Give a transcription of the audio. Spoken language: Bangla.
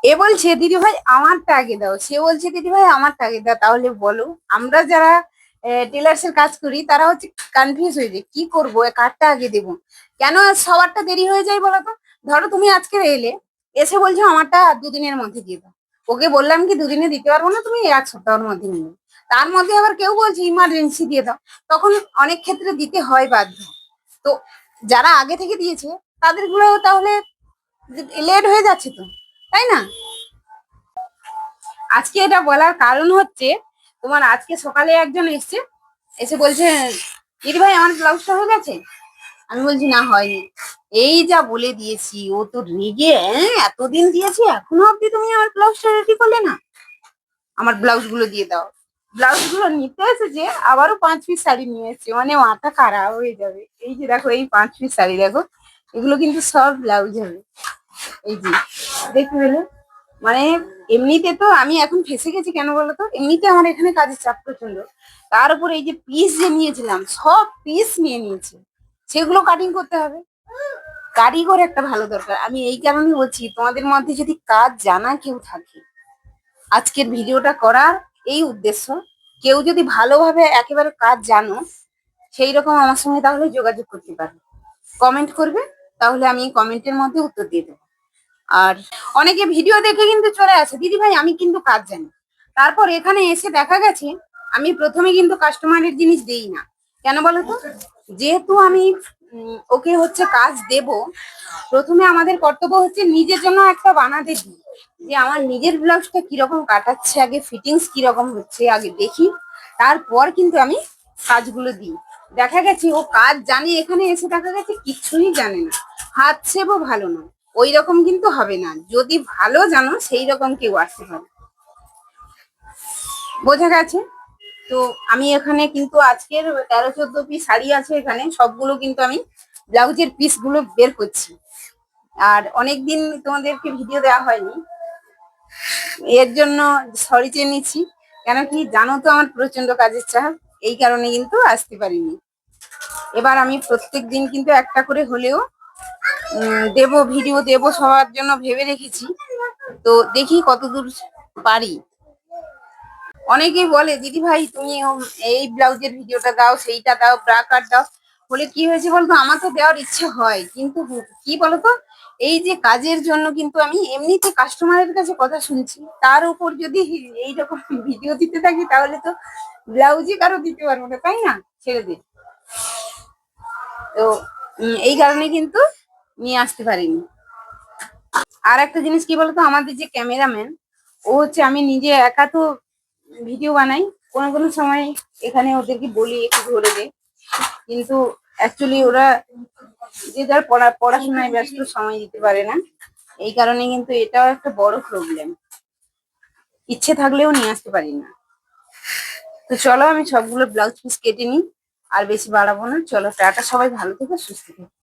এ বলছে দিদি ভাই আমারটা আগে দাও, সে বলছে দিদি ভাই আমারটা আগে দাও। তাহলে বলো, আমরা যারা টেলার্স এর কাজ করি তারা হচ্ছে কনফিউজ হয়ে যায়, কি করবো, কারটা আগে দেবো, কেন সবারটা দেরি হয়ে যায় বলো তো। ধরো তুমি আজকে এলে, এসে বলছো আমারটা দুদিনের মধ্যে দিয়ে দাও। ওকে বললাম কি দুদিনে দিতে পারবো না, তুমি এক সপ্তাহের মধ্যে নিয়ে। তার মধ্যে আবার কেউ বলছে ইমার্জেন্সি দিয়ে দাও, তখন অনেক ক্ষেত্রে দিতে হয় বাধ্য। তো যারা আগে থেকে দিয়েছে তাদের গুলো তাহলে লেট হয়ে যাচ্ছে তো, তাই না? আজকে এটা বলার কারণ হচ্ছে, তোমার আজকে সকালে একজন এসছে, এসে বলছে দিদি ভাই আমার ব্লাউজটা হয়ে গেছে। আমি বলছি না হয়নি। এই যা বলে দিয়েছি, ও তো রেগে এতদিন দিয়েছি এখনো অব্দি তুমি আমার ব্লাউজটা রেডি করলে না, আমার ব্লাউজ গুলো দিয়ে দাও। ব্লাউজ গুলো নিতে এসেছে, আবারও 5 পিস শাড়ি নিয়ে এসছে, মানে মাথা খারাপ হয়ে যাবে। এই যে দেখো এই 5 পিস শাড়ি দেখো, এগুলো কিন্তু সব ব্লাউজ হবে। এই যে দেখতে পেলে, মানে এমনিতে তো আমি এখন ফেসে গেছি, কেন বলতো, এমনিতে আমার এখানে কাজের চাপ প্রচন্ড। তার উপর এই যে পিস যে নিয়েছিলাম সব পিস নিয়ে নিয়েছে, সেগুলো কাটিং করতে হবে। কারিগর একটা ভালো দরকার। আমি এই কারণে বলছি, তোমাদের মধ্যে যদি কাজ জানা কেউ থাকে, আজকের ভিডিওটা করার এই উদ্দেশ্য, কেউ যদি ভালোভাবে একেবারে কাজ জানো, সেই রকম আমার সঙ্গে তাহলে যোগাযোগ করতে পারো, কমেন্ট করবে, তাহলে আমি কমেন্টের মধ্যে উত্তর দিয়ে দেবো। আর অনেকে ভিডিও দেখে কিন্তু চলে আসে, দিদি ভাই আমি কিন্তু কাজ জানি, তারপর এখানে এসে দেখা গেছে আমি প্রথমে কিন্তু কাস্টমারের জিনিস দেই না। কেন বলো তো, যেহেতু আমি ওকে হচ্ছে কাজ দেব, প্রথমে আমাদের কর্তব্য হচ্ছে নিজের জন্য একটা বানাতে দিই, যে আমার নিজের ব্লাউজটা কিরকম কাটাচ্ছে, আগে ফিটিংস কিরকম হচ্ছে আগে দেখি, তারপর কিন্তু আমি কাজগুলো দিই। দেখা গেছে ও কাজ জানে, এখানে এসে দেখা গেছে কিচ্ছুই জানে না, হাত ছেপও ভালো না। ওই রকম কিন্তু হবে না, যদি ভালো জানো সেই রকম কেউ আসতে পারে। বোঝা গেছে? তো আমি এখানে কিন্তু আজকের 13-14 পিস শাড়ি আছে, এখানে সবগুলো কিন্তু আমি ব্লাউজের পিস গুলো বের করছি। আর অনেকদিন তোমাদেরকে ভিডিও দেওয়া হয়নি, এর জন্য সরি চেয়ে নিচ্ছি। কেন কি জানো তো আমার প্রচন্ড কাজের চাপ, এই কারণে কিন্তু আসতে পারিনি। এবার আমি প্রত্যেক দিন কিন্তু একটা করে হলেও দেব, ভিডিও দেব সবার জন্য ভেবে রেখেছি। তো দেখি কতদূর পারি। অনেকেই বলে দিদি ভাই তুমি এই ব্লাউজের ভিডিওটা দাও, সেইটা দাও, ব্রা কাট দাও। বলে কি হয়েছে বলতো, আমার তো দেওয়ার ইচ্ছে হয়, কিন্তু কি বলতো, এই যে কাজের জন্য কিন্তু আমি এমনিতে কাস্টমারের কাছে কথা শুনছি, তার উপর যদি এইরকম ভিডিও দিতে থাকি তাহলে তো ব্লাউজই কারো দিতে পারবো না, তাই না, ছেড়ে দিই। তো এই কারণে কিন্তু নিয়ে আসতে পারিনি। আর একটা জিনিস কি বলতো, আমাদের যে ক্যামেরাম্যান, ও হচ্ছে, আমি নিজে একা তো ভিডিও বানাই, কোনো কোনো সময় এখানে ওদেরকে বলি একটু ধরে দে, কিন্তু অ্যাকচুয়ালি ওরা যে যার পড়াশোনায় ব্যস্ত, সময় দিতে পারে না। এই কারণে কিন্তু এটাও একটা বড় প্রবলেম, ইচ্ছে থাকলেও নিয়ে আসতে পারি না। তো চলো আমি সবগুলো ব্লাউজ পিস কেটে নিই, আর বেশি বাড়াবো না, চলো টাটা, সবাই ভালো থেকো সুস্থ থেকো।